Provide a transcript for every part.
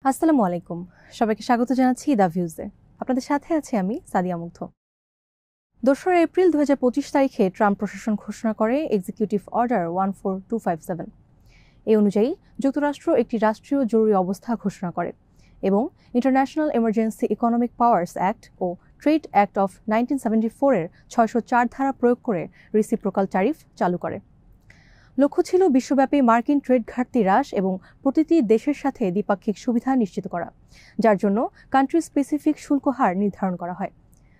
আসসালামু আলাইকুম, সবাইকে স্বাগত জানাচ্ছি দ্য ভিউজে। আপনাদের সাথে আছি আমি সাদিয়া মুগ্ধ। 2 এপ্রিল 2025 তারিখে ট্রাম্প প্রশাসন ঘোষণা করে এক্সিকিউটিভ অর্ডার 14257। এই অনুযায়ী যুক্তরাষ্ট্র একটি রাষ্ট্রীয় জরুরি অবস্থা ঘোষণা করে এবং international emergency economic powers act ও ট্রেড অ্যাক্ট অফ 1974-এর 604 ধারা প্রয়োগ করে রিসিপ্রোকাল ট্যারিফ চালু করে। লক্ষ্য ছিল বিশ্বব্যাপী মার্কিন ট্রেড ঘাটতি হ্রাস এবং প্রতিটি দেশের সাথে দ্বিপাক্ষিক সুবিধা নিশ্চিত করা, যার জন্য কান্ট্রি স্পেসিফিক শুল্ক হার নির্ধারণ করা হয়।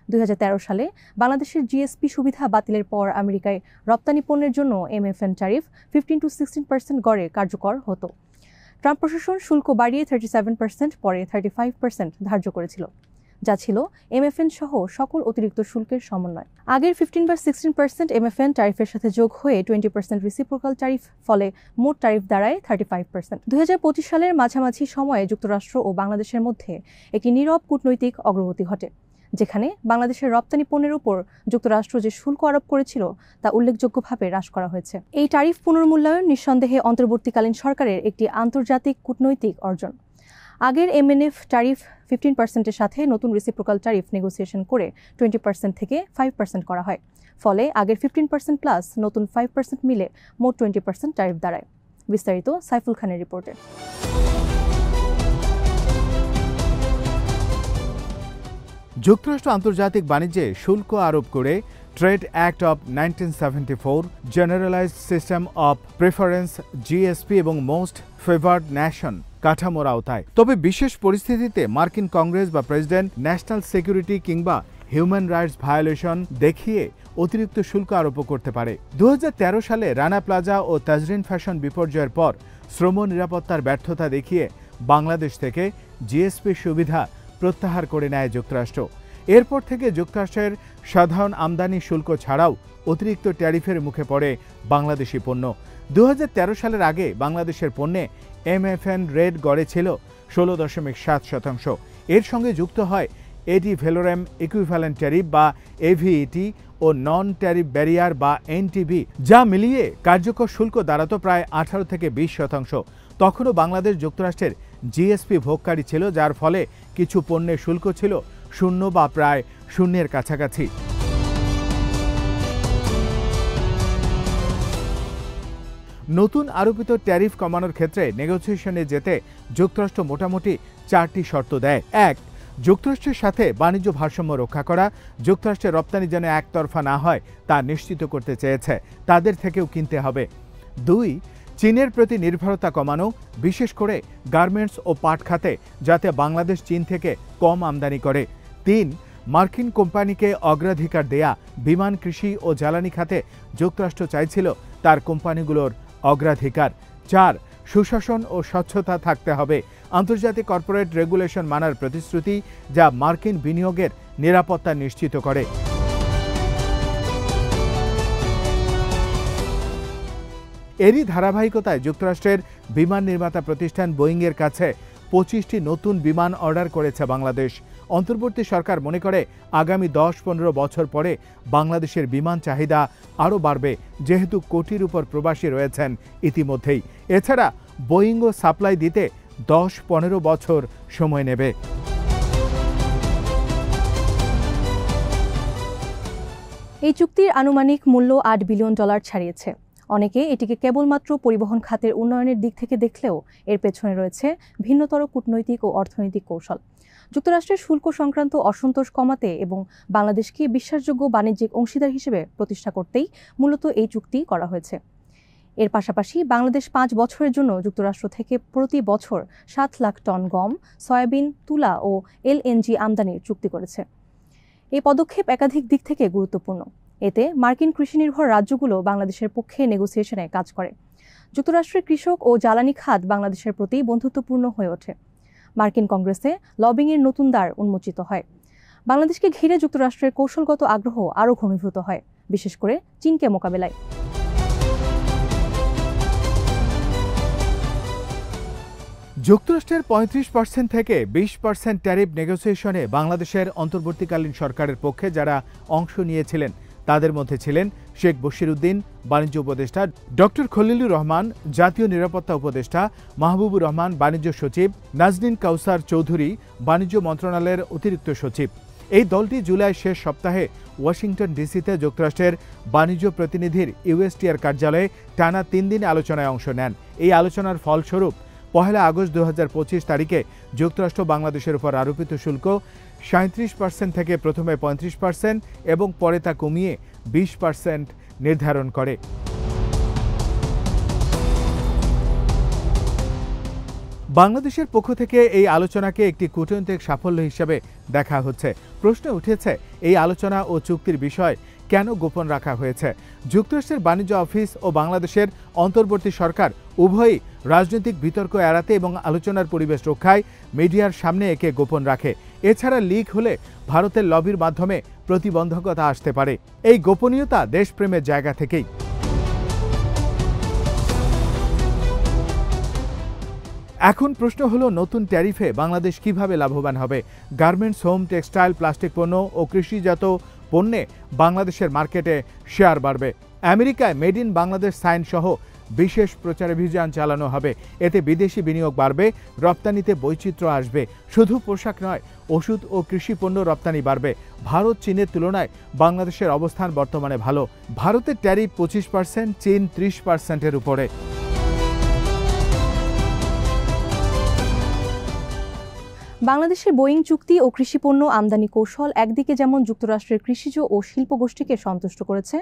2013 সালে বাংলাদেশের জিএসপি সুবিধা বাতিলের পর আমেরিকায় রপ্তানি পণ্যের জন্য MFN ট্যারিফ 15-16% গড়ে কার্যকর হতো। ট্রাম্প প্রশাসন শুল্ক বাড়িয়ে 37%, পরে 35% ধার্য করেছিল, যা ছিল MFN সহ সকল অতিরিক্ত শুল্কের সমন্বয়। আগের 15-16% MFN ট্যারিফের সাথে যোগ হয়ে 20% রিসিপ্রোকাল ট্যারিফ, ফলে মোট ট্যারিফ দাঁড়ায় 35%। 2025 সালের মাঝামাঝি সময়ে যুক্তরাষ্ট্র ও বাংলাদেশের মধ্যে একটি নীরব কূটনৈতিক অগ্রগতি ঘটে, যেখানে বাংলাদেশের রপ্তানি পণ্যের উপর যুক্তরাষ্ট্র যে শুল্ক আরোপ করেছিল তা উল্লেখযোগ্যভাবে হ্রাস করা হয়েছে। এই ট্যারিফ পুনর্মূল্যায়ন নিঃসন্দেহে অন্তর্বর্তীকালীন সরকারের একটি আন্তর্জাতিক কূটনৈতিক অর্জন। আগের MNF ট্যারিফ 15%-এর সাথে নতুন রিসিপ্রোকাল ট্যারিফ নেগোসিয়েশন করে 20% থেকে 5% করা হয়, ফলে আগের 15% প্লাস নতুন 5% মিলে মোট 20% ট্যারিফ দাঁড়ায়। বিস্তারিত সাইফুল খানের রিপোর্টে। যুক্তরাষ্ট্র আন্তর্জাতিক বাণিজ্যে শুল্ক আরোপ করে trade act of 1974, generalised system of preference GSP এবং মোস্ট ফেভার্ড ন্যাশন কাঠামোর আওতায়। তবে বিশেষ পরিস্থিতিতে মার্কিন কংগ্রেস বা প্রেসিডেন্ট ন্যাশনাল সিকিউরিটি কিংবা হিউম্যান রাইটস ভায়োলেশন দেখিয়ে অতিরিক্ত শুল্ক আরোপও করতে পারে। 2013 সালে রানা প্লাজা ও তাজরিন ফ্যাশন বিপর্যয়ের পর শ্রম নিরাপত্তার ব্যর্থতা দেখিয়ে বাংলাদেশ থেকে GSP সুবিধা প্রত্যাহার করে নেয় যুক্তরাষ্ট্র। এরপর থেকে যুক্তরাষ্ট্রের সাধারণ আমদানি শুল্ক ছাড়াও অতিরিক্ত ট্যারিফের মুখে পড়ে বাংলাদেশি পণ্য। 2013 সালের আগে বাংলাদেশের পণ্যে MFN রেট গড়ে ছিল 16.7%। এর সঙ্গে যুক্ত হয় AD ভ্যালোরাম ইকুইভ্যালেন্ট ট্যারিফ বা AVET ও নন ট্যারিফ ব্যারিয়ার বা NTB, যা মিলিয়ে কার্যকর শুল্ক দাঁড়াতো প্রায় 18 থেকে 20%। তখনও বাংলাদেশ যুক্তরাষ্ট্রের GSP ভোগকারী ছিল, যার ফলে কিছু পণ্যের শুল্ক ছিল শূন্য বা প্রায় শূন্যের কাছাকাছি। নতুন আরোপিত ট্যারিফ কমানোর ক্ষেত্রে নেগোসিয়েশনে যেতে যুক্তরাষ্ট্র মোটামুটি 4টি শর্ত দেয়। 1. যুক্তরাষ্ট্রের সাথে বাণিজ্য ভারসাম্য রক্ষা করা। যুক্তরাষ্ট্রের রপ্তানি যেন একতরফা না হয় তা নিশ্চিত করতে চেয়েছে, তাদের থেকেও কিনতে হবে। 2. চীনের প্রতি নির্ভরতা কমানো, বিশেষ করে গার্মেন্টস ও পাট খাতে, যাতে বাংলাদেশ চীন থেকে কম আমদানি করে। 3. মার্কিন কোম্পানিকে অগ্রাধিকার দেয়া। বিমান, কৃষি ও জ্বালানি খাতে যুক্তরাষ্ট্র চাইছিল তার কোম্পানিগুলোর অগ্রাধিকার। 4. সুশাসন ও স্বচ্ছতা থাকতে হবে। আন্তর্জাতিক কর্পোরেট রেগুলেশন মানার প্রতিশ্রুতি, যা মার্কিন বিনিয়োগের নিরাপত্তা নিশ্চিত করে। এরই ধারাবাহিকতায় যুক্তরাষ্ট্রের বিমান নির্মাতা প্রতিষ্ঠান বোয়িংয়ের কাছে 25টি নতুন বিমান অর্ডার করেছে বাংলাদেশ। অন্তর্বর্তী সরকার মনে করে আগামী 10-15 বছর পরে বাংলাদেশের বিমান চাহিদা আরও বাড়বে, যেহেতু কোটির উপর প্রবাসী রয়েছেন ইতিমধ্যেই। এছাড়া বোয়িংও সাপ্লাই দিতে 10-15 বছর সময় নেবে। এই চুক্তির আনুমানিক মূল্য $8 বিলিয়ন ছাড়িয়েছে। অনেকে এটিকে কেবলমাত্র পরিবহন খাতের উন্নয়নের দিক থেকে দেখলেও এর পেছনে রয়েছে ভিন্নতর কূটনৈতিক ও অর্থনৈতিক কৌশল। যুক্তরাষ্ট্রের শুল্ক সংক্রান্ত অসন্তোষ কমাতে এবং বাংলাদেশকে বিশ্বাসযোগ্য বাণিজ্যিক অংশীদার হিসেবে প্রতিষ্ঠা করতেই মূলত এই চুক্তি করা হয়েছে। এর পাশাপাশি বাংলাদেশ 5 বছরের জন্য যুক্তরাষ্ট্র থেকে প্রতি বছর 7 লাখ টন গম, সয়াবিন, তুলা ও LNG আমদানির চুক্তি করেছে। এই পদক্ষেপ একাধিক দিক থেকে গুরুত্বপূর্ণ। এতে মার্কিন কৃষিনির্ভর রাজ্যগুলো বাংলাদেশের পক্ষে নেগোসিয়েশনে কাজ করে। যুক্তরাষ্ট্রের কৃষক ও জ্বালানি খাত বাংলাদেশের প্রতি বন্ধুত্বপূর্ণ হয়ে ওঠে। মার্কিন কংগ্রেসে লবিংয়ের নতুন দ্বার উন্মোচিত হয়। বাংলাদেশকে ঘিরে যুক্তরাষ্ট্রের কৌশলগত আগ্রহ আরও ঘনীভূত হয়, বিশেষ করে চীনকে মোকাবেলায়। যুক্তরাষ্ট্রের 35% থেকে 20% ট্যারিফ নেগোসিয়েশনে বাংলাদেশের অন্তর্বর্তীকালীন সরকারের পক্ষে যারা অংশ নিয়েছিলেন তাদের মধ্যে ছিলেন শেখ বশিরউদ্দিন বাণিজ্য উপদেষ্টা, ডক্টর খলিলুর রহমান জাতীয় নিরাপত্তা উপদেষ্টা, মাহবুবুর রহমান বাণিজ্য সচিব, নাজনীন কাউসার চৌধুরী বাণিজ্য মন্ত্রণালয়ের অতিরিক্ত সচিব। এই দলটি জুলাই শেষ সপ্তাহে ওয়াশিংটন ডিসিতে যুক্তরাষ্ট্রের বাণিজ্য প্রতিনিধির ইউএসটিআর কার্যালয়ে টানা ৩ দিন আলোচনায় অংশ নেন। এই আলোচনার ফলস্বরূপ ১ আগস্ট ২০২৫ তারিখে যুক্তরাষ্ট্র বাংলাদেশের উপর আরোপিত শুল্ক ৩৭% থেকে প্রথমে ৩৫% এবং পরে তা কমিয়ে ২০% নির্ধারণ করে। বাংলাদেশের পক্ষ থেকে এই আলোচনাকে একটি কূটনৈতিক সাফল্য হিসেবে দেখা হচ্ছে। প্রশ্ন উঠেছে, এই আলোচনা ও চুক্তির বিষয় কেন গোপন রাখা হয়েছে? যুক্তরাষ্ট্রের বাণিজ্য অফিস ও বাংলাদেশের অন্তর্বর্তী সরকার উভয়ই রাজনৈতিক বিতর্ক এড়াতে এবং আলোচনার পরিবেশ রক্ষায় মিডিয়ার সামনে একে গোপন রাখে। এছাড়া লিক হলে ভারতের লবির মাধ্যমে প্রতিবন্ধকতা আসতে পারে। এই গোপনীয়তা দেশপ্রেমের জায়গা থেকেই। এখন প্রশ্ন হলো, নতুন ট্যারিফে বাংলাদেশ কিভাবে লাভবান হবে? গার্মেন্টস, হোম, টেক্সটাইল, প্লাস্টিক পণ্য ও কৃষিজাত পণ্যে বাংলাদেশের মার্কেটে শেয়ার বাড়বে। আমেরিকায় মেড ইন বাংলাদেশ সাইন সহ বিশেষ প্রচারাভিযান চালানো হবে। এতে বিদেশি বিনিয়োগ বাড়বে, রপ্তানিতে বৈচিত্র্য আসবে। শুধু পোশাক নয়, ওষুধ ও কৃষি পণ্য রপ্তানি বাড়বে। ভারত চীনের তুলনায় বাংলাদেশের অবস্থান বর্তমানে ভালো। ভারতের ট্যারিফ 25%, চীন 30%-এর উপরে। বাংলাদেশের বোয়িং চুক্তি ও কৃষিপণ্য আমদানি কৌশল একদিকে যেমন যুক্তরাষ্ট্রের কৃষিজ ও শিল্প গোষ্ঠীকে সন্তুষ্ট করেছে,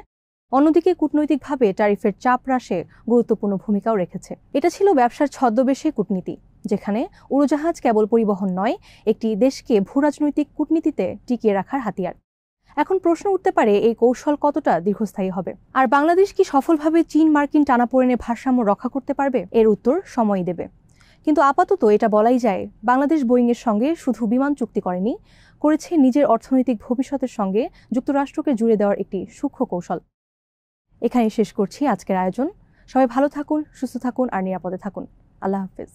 অন্যদিকে কূটনৈতিকভাবে ট্যারিফের চাপ হ্রাসে গুরুত্বপূর্ণ ভূমিকাও রেখেছে। এটা ছিল ব্যবসার ছদ্মবেশে কূটনীতি, যেখানে উড়োজাহাজ কেবল পরিবহন নয়, একটি দেশকে ভূরাজনৈতিক কূটনীতিতে টিকিয়ে রাখার হাতিয়ার। এখন প্রশ্ন উঠতে পারে, এই কৌশল কতটা দীর্ঘস্থায়ী হবে? আর বাংলাদেশ কি সফলভাবে চীন মার্কিন টানাপোড়েনে ভারসাম্য রক্ষা করতে পারবে? এর উত্তর সময়ই দেবে। কিন্তু আপাতত এটা বলাই যায়, বাংলাদেশ বোয়িংয়ের সঙ্গে শুধু বিমান চুক্তি করেনি, করেছে নিজের অর্থনৈতিক ভবিষ্যতের সঙ্গে যুক্তরাষ্ট্রকে জুড়ে দেওয়ার একটি সূক্ষ্ম কৌশল। এখানেই শেষ করছি আজকের আয়োজন। সবাই ভালো থাকুন, সুস্থ থাকুন আর নিরাপদে থাকুন। আল্লাহ হাফেজ।